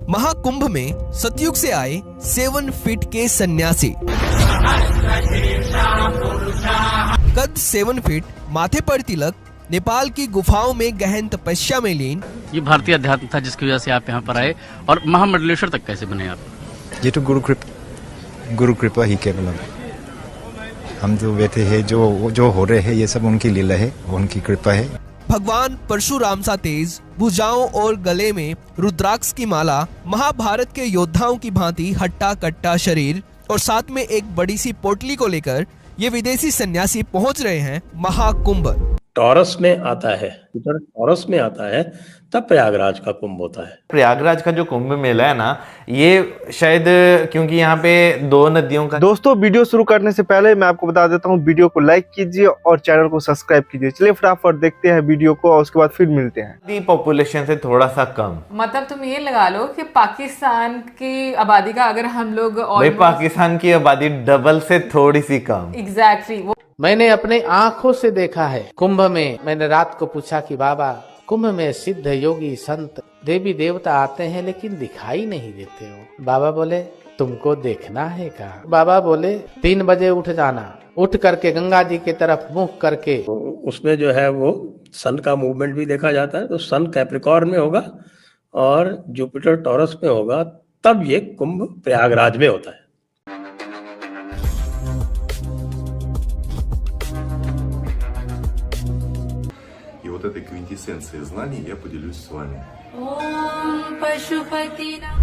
महाकुंभ में सतयुग से आए 7 फीट के सन्यासी, कद 7 फीट, माथे पर तिलक, नेपाल की गुफाओं में गहन तपस्या में लीन। ये भारतीय अध्यात्म था जिसकी वजह से आप यहाँ पर आए, और महामंडलेश्वर तक कैसे बने आप? ये तो गुरु कृपा ही केवल। हम जो बैठे हैं, जो हो रहे हैं, ये सब उनकी लीला है, उनकी कृपा है। भगवान परशुराम सा तेज, भुजाओं और गले में रुद्राक्ष की माला, महाभारत के योद्धाओं की भांति हट्टा कट्टा शरीर और साथ में एक बड़ी सी पोटली को लेकर ये विदेशी सन्यासी पहुंच रहे हैं महाकुंभ। टॉरस में आता है, टॉरस में आता है, तब प्रयागराज का कुंभ होता है। प्रयागराज का जो कुंभ मेला है ना, ये शायद क्योंकि यहाँ पे 2 नदियों का। दोस्तों, वीडियो शुरू करने से पहले मैं आपको बता देता हूँ, वीडियो को लाइक कीजिए और चैनल को सब्सक्राइब कीजिए। चलिए फटाफट देखते हैं वीडियो को और उसके बाद फिर मिलते हैं। पॉपुलेशन से थोड़ा सा कम, मतलब तुम ये लगा लो कि पाकिस्तान की आबादी का अगर हम लोग पाकिस्तान की आबादी डबल से थोड़ी सी कम। एग्जैक्टली मैंने अपने आंखों से देखा है। कुंभ में मैंने रात को पूछा कि बाबा, कुंभ में सिद्ध योगी संत देवी देवता आते हैं लेकिन दिखाई नहीं देते हो। बाबा बोले तुमको देखना है क्या? बाबा बोले 3 बजे उठ जाना, उठ करके गंगा जी की तरफ मुख करके। उसमें जो है वो सन का मूवमेंट भी देखा जाता है, तो सन कैप्रिकॉर्न में होगा और जुपिटर टॉरस में होगा, तब ये कुंभ प्रयागराज में होता है। И вот этой квинтэссенцией знаний я поделюсь с вами.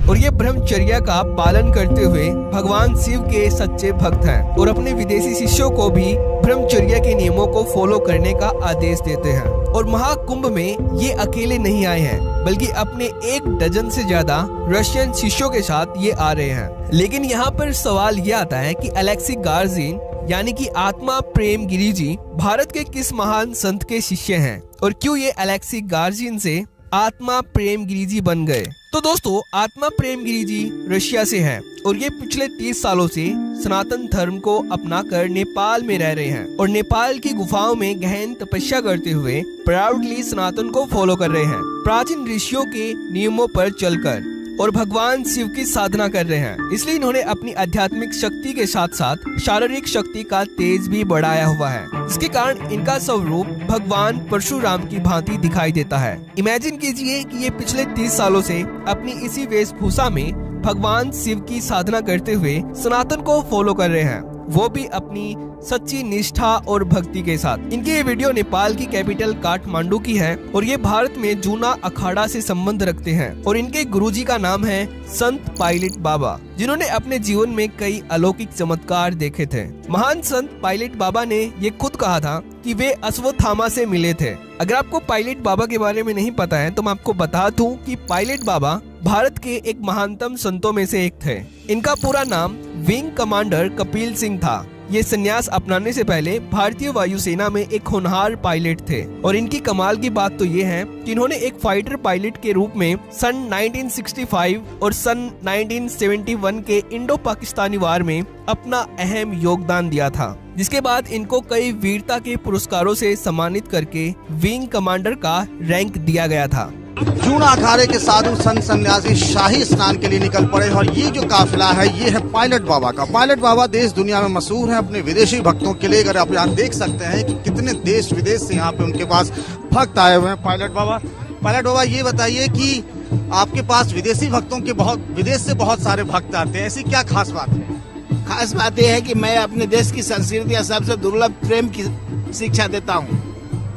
और ये ब्रह्मचर्या का पालन करते हुए भगवान शिव के सच्चे भक्त हैं और अपने विदेशी शिष्यों को भी ब्रह्मचर्या के नियमों को फॉलो करने का आदेश देते हैं। और महाकुंभ में ये अकेले नहीं आए हैं, बल्कि अपने 1 डजन से ज्यादा रशियन शिष्यों के साथ ये आ रहे हैं। लेकिन यहाँ पर सवाल ये आता है कि अलेक्सी गार्जिन यानी कि आत्मा प्रेम गिरी जी भारत के किस महान संत के शिष्य हैं, और क्यों ये अलेक्सी गार्जिन से आत्मा प्रेम गिरी जी बन गए? तो दोस्तों, आत्मा प्रेम गिरी जी रशिया से हैं और ये पिछले 30 सालों से सनातन धर्म को अपनाकर नेपाल में रह रहे हैं और नेपाल की गुफाओं में गहन तपस्या करते हुए प्राउडली सनातन को फॉलो कर रहे हैं, प्राचीन ऋषियों के नियमों पर चलकर, और भगवान शिव की साधना कर रहे हैं। इसलिए इन्होंने अपनी आध्यात्मिक शक्ति के साथ साथ शारीरिक शक्ति का तेज भी बढ़ाया हुआ है, जिसके कारण इनका स्वरूप भगवान परशुराम की भांति दिखाई देता है। इमेजिन कीजिए कि ये पिछले 30 सालों से अपनी इसी वेशभूषा में भगवान शिव की साधना करते हुए सनातन को फॉलो कर रहे हैं, वो भी अपनी सच्ची निष्ठा और भक्ति के साथ। इनकी ये वीडियो नेपाल की कैपिटल काठमांडू की है और ये भारत में जूना अखाड़ा से संबंध रखते हैं और इनके गुरुजी का नाम है संत पायलट बाबा, जिन्होंने अपने जीवन में कई अलौकिक चमत्कार देखे थे। महान संत पायलट बाबा ने ये खुद कहा था कि वे अश्वत्थामा से मिले थे। अगर आपको पायलट बाबा के बारे में नहीं पता है तो मैं आपको बता दूं कि पायलट बाबा भारत के एक महानतम संतों में से एक थे। इनका पूरा नाम विंग कमांडर कपिल सिंह था। ये संन्यास अपनाने से पहले भारतीय वायुसेना में एक होनहार पायलट थे और इनकी कमाल की बात तो ये है कि इन्होंने एक फाइटर पायलट के रूप में सन 1965 और सन 1971 के इंडो पाकिस्तानी वार में अपना अहम योगदान दिया था, जिसके बाद इनको कई वीरता के पुरस्कारों से सम्मानित करके विंग कमांडर का रैंक दिया गया था। जूना अखाड़े के साधु संत सन्यासी शाही स्नान के लिए निकल पड़े और ये जो काफिला है ये है पायलट बाबा का। पायलट बाबा देश दुनिया में मशहूर है अपने विदेशी भक्तों के लिए। अगर आप यहाँ देख सकते हैं कि कितने देश विदेश से यहाँ पे उनके पास भक्त आए हुए हैं। पायलट बाबा ये बताइए कि आपके पास विदेशी भक्तों के विदेश से बहुत सारे भक्त आते हैं, ऐसी क्या खास बात है? खास बात यह है कि मैं अपने देश की संस्कृति या सबसे दुर्लभ प्रेम की शिक्षा देता हूँ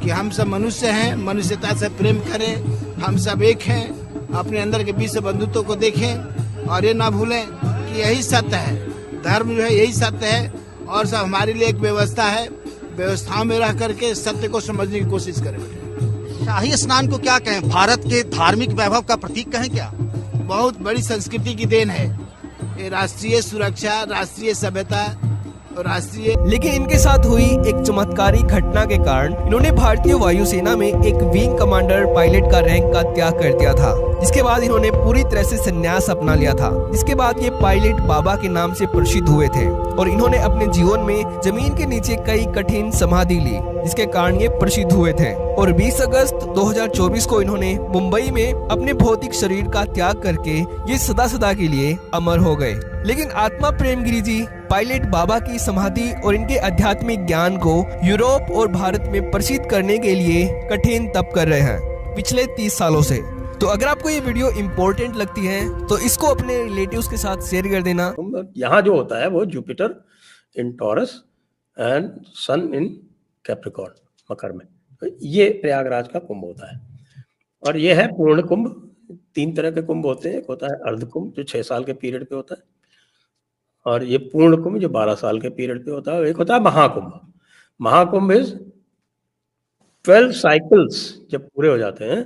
कि हम सब मनुष्य हैं, मनुष्यता से प्रेम करें, हम सब एक हैं, अपने अंदर के बीच बंधुत्व को देखें और ये ना भूलें कि यही सत्य है, धर्म जो है यही सत्य है और सब हमारे लिए एक व्यवस्था है, व्यवस्थाओं में रह करके सत्य को समझने की कोशिश करें। शाही स्नान को क्या कहें, भारत के धार्मिक वैभव का प्रतीक कहें क्या? बहुत बड़ी संस्कृति की देन है ये, राष्ट्रीय सुरक्षा, राष्ट्रीय सभ्यता और राष्ट्रीय। लेकिन इनके साथ हुई एक चमत्कारी घटना के कारण इन्होंने भारतीय वायुसेना में एक विंग कमांडर पायलट का रैंक का त्याग कर दिया था जिसके बाद इन्होंने पूरी तरह से संन्यास अपना लिया था। जिसके बाद ये पायलट बाबा के नाम से प्रसिद्ध हुए थे और इन्होंने अपने जीवन में जमीन के नीचे कई कठिन समाधि ली, जिसके कारण ये प्रसिद्ध हुए थे। और 20 अगस्त 2024 को इन्होंने मुंबई में अपने भौतिक शरीर का त्याग करके ये सदा सदा के लिए अमर हो गए। लेकिन आत्मा प्रेमगिरी जी पायलट बाबा की समाधि और इनके आध्यात्मिक ज्ञान को यूरोप और भारत में प्रसिद्ध करने के लिए कठिन तप कर रहे हैं पिछले 30 सालों से। तो अगर आपको ये वीडियो इम्पोर्टेंट लगती है तो इसको अपने रिलेटिव्स के साथ शेयर कर देना। यहाँ जो होता है वो Jupiter in Taurus and sun in Capricorn मकर में, तो ये प्रयागराज का कुंभ होता है। और ये है पूर्ण कुंभ। 3 तरह के कुंभ होते हैं, एक होता है अर्ध कुंभ जो 6 साल के पीरियड पे होता है, और ये पूर्ण कुंभ जो 12 साल के पीरियड पे होता है। एक होता है महाकुंभ। महाकुंभ इज 12 साइकिल्स जब पूरे हो जाते हैं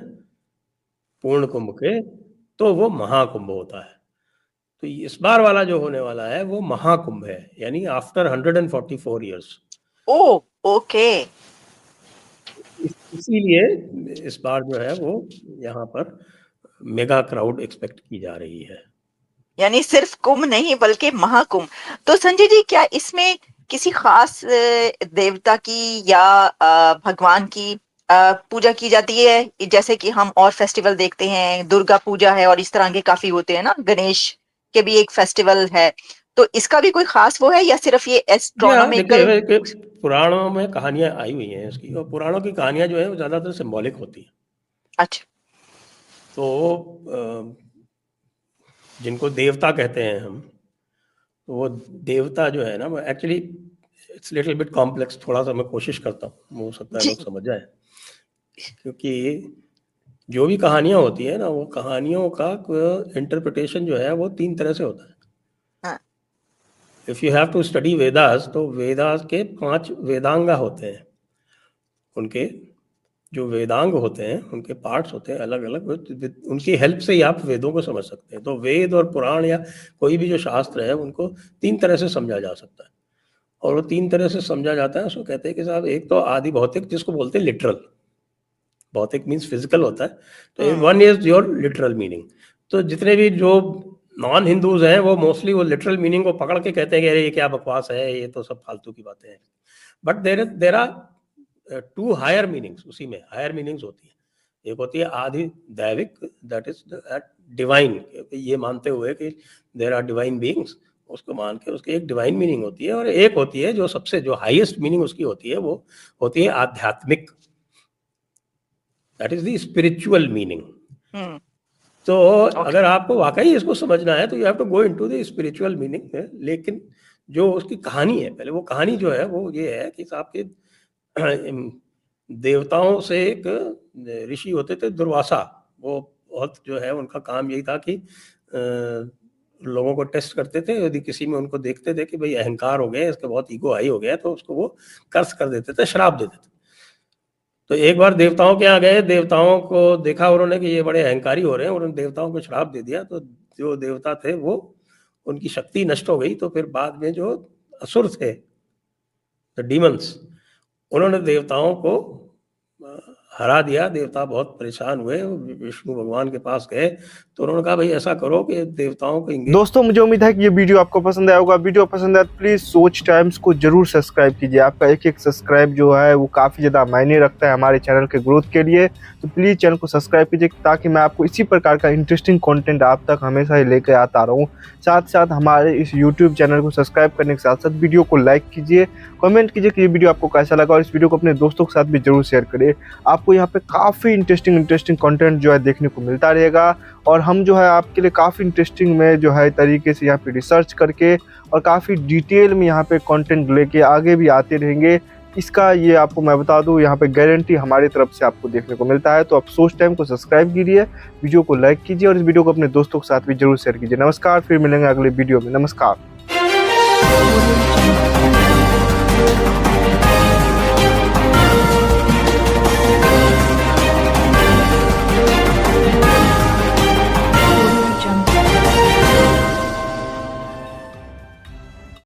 पूर्ण कुंभ के, तो वो महाकुंभ होता है। तो इस बार वाला जो होने वाला है वो महाकुंभ है, यानी आफ्टर 144 इयर्स। ओह, ओके। इसीलिए इस बार जो है वो यहाँ पर मेगा क्राउड एक्सपेक्ट की जा रही है। यानी सिर्फ कुंभ नहीं बल्कि महाकुंभ। तो संजय जी, क्या इसमें किसी खास देवता की या भगवान की पूजा की जाती है? जैसे कि हम और फेस्टिवल देखते हैं, दुर्गा पूजा है और इस तरह के काफी होते हैं ना, गणेश के भी एक फेस्टिवल है, तो इसका भी कोई खास वो है या सिर्फ ये एस्ट्रोनॉमिकल? पुराणों में कहानियां आई हुई हैं इसकी, और पुराणों की कहानियां जो है वो ज्यादातर सिंबॉलिक होती है। अच्छा। तो जिनको देवता कहते हैं हम, तो वो देवता जो है ना, वो actually it's little bit complex. थोड़ा सा मैं कोशिश करता हूँ, हो सकता है लोग समझ जाए, क्योंकि जो भी कहानियां होती है ना, वो कहानियों का इंटरप्रिटेशन जो है वो 3 तरह से होता है। If you have to study Vedas, तो वेदास के 5 वेदांगा होते हैं। उनके जो वेदांग होते हैं, उनके पार्ट्स होते हैं अलग अलग, उनकी हेल्प से ही आप वेदों को समझ सकते हैं। तो वेद और पुराण या कोई भी जो शास्त्र है उनको 3 तरह से समझा जा सकता है, और वो 3 तरह से समझा जाता है। उसको कहते हैं कि साहब, एक तो आदि भौतिक, जिसको बोलते हैं लिटरल। भौतिक मीन्स फिजिकल होता है, तो 1 इज योर लिटरल मीनिंग। तो जितने भी जो नॉन हिंदूज हैं वो मोस्टली वो लिटरल मीनिंग को पकड़ के कहते हैं कि अरे ये क्या बकवास है, ये तो सब फालतू की बातें हैं। But there are 2 higher meanings, उसी में हायर मीनिंग्स होती है। एक होती है आदि दैविक, दैट इज डिवाइन, ये मानते हुए कि देर आर डिवाइन बीइंग्स, उसको मान के उसकी एक डिवाइन मीनिंग होती है। और एक होती है जो सबसे जो हाईएस्ट मीनिंग उसकी होती है, वो होती है आध्यात्मिक, that is the spiritual meaning. तो अगर आपको वाकई इसको समझना है तो you have to go into the spiritual meaning. लेकिन जो उसकी कहानी है, पहले वो कहानी जो है वो ये है कि साहब के देवताओं से एक ऋषि होते थे दुर्वासा। वो बहुत जो है उनका काम यही था कि लोगों को टेस्ट करते थे। यदि किसी में उनको देखते थे कि भाई अहंकार हो गया, इसका बहुत ईगो हाई हो गया, तो उसको वो कर्स कर देते थे, श्राप देते थे। तो एक बार देवताओं के यहाँ गए, देवताओं को देखा उन्होंने कि ये बड़े अहंकारी हो रहे हैं, उन्होंने देवताओं को श्राप दे दिया। तो जो देवता थे वो उनकी शक्ति नष्ट हो गई। तो फिर बाद में जो असुर थे, द डीमंस, उन्होंने देवताओं को हरा दिया। देवता बहुत परेशान हुए, विष्णु भगवान के पास गए, तो उन्होंने कहा भाई ऐसा करो कि देवताओं को दोस्तों, मुझे उम्मीद है कि ये वीडियो आपको पसंद आया होगा। वीडियो पसंद आया तो प्लीज सोच टाइम्स को जरूर सब्सक्राइब कीजिए। आपका एक सब्सक्राइब जो है वो काफी ज्यादा मायने रखता है हमारे चैनल के ग्रोथ के लिए। तो प्लीज चैनल को सब्सक्राइब कीजिए ताकि मैं आपको इसी प्रकार का इंटरेस्टिंग कंटेंट आप तक हमेशा ही लेकर आता रहूं। साथ साथ हमारे इस यूट्यूब चैनल को सब्सक्राइब करने के साथ साथ वीडियो को लाइक कीजिए, कमेंट कीजिए कि ये वीडियो आपको कैसा लगा, और इस वीडियो को अपने दोस्तों के साथ भी जरूर शेयर करिए। आपको यहाँ पे काफ़ी इंटरेस्टिंग कंटेंट जो है देखने को मिलता रहेगा, और हम जो है आपके लिए काफ़ी इंटरेस्टिंग में जो है तरीके से यहाँ पे रिसर्च करके और काफ़ी डिटेल में यहाँ पे कंटेंट लेके आगे भी आते रहेंगे। इसका ये आपको मैं बता दूं, यहाँ पे गारंटी हमारी तरफ से आपको देखने को मिलता है। तो आप सोच टाइम को सब्सक्राइब कीजिए, वीडियो को लाइक कीजिए और इस वीडियो को अपने दोस्तों के साथ भी जरूर शेयर कीजिए। नमस्कार, फिर मिलेंगे अगले वीडियो में। नमस्कार।